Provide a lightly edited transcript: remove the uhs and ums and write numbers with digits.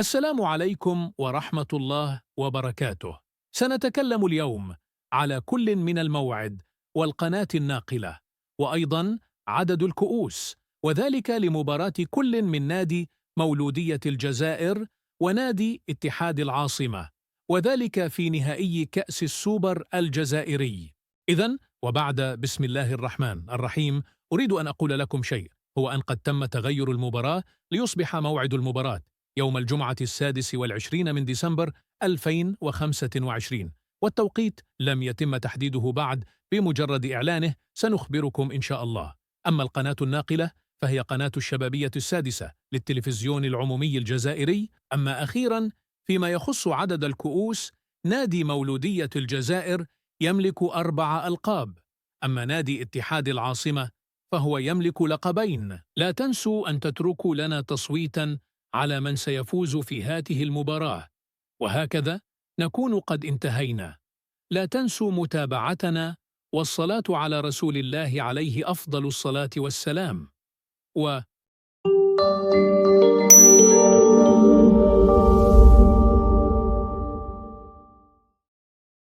السلام عليكم ورحمة الله وبركاته. سنتكلم اليوم على كل من الموعد والقناة الناقلة، وأيضا عدد الكؤوس، وذلك لمباراة كل من نادي مولودية الجزائر ونادي اتحاد العاصمة، وذلك في نهائي كأس السوبر الجزائري. إذن وبعد بسم الله الرحمن الرحيم، أريد أن أقول لكم شيء، هو أن قد تم تغير المباراة ليصبح موعد المباراة يوم الجمعة 26 من ديسمبر 2025، والتوقيت لم يتم تحديده بعد، بمجرد إعلانه سنخبركم إن شاء الله. أما القناة الناقلة فهي قناة الشبابية السادسة للتلفزيون العمومي الجزائري. أما أخيرا فيما يخص عدد الكؤوس، نادي مولودية الجزائر يملك 4 ألقاب، أما نادي اتحاد العاصمة فهو يملك لقبين. لا تنسوا أن تتركوا لنا تصويتا على من سيفوز في هذه المباراة، وهكذا نكون قد انتهينا. لا تنسوا متابعتنا والصلاة على رسول الله عليه أفضل الصلاة والسلام.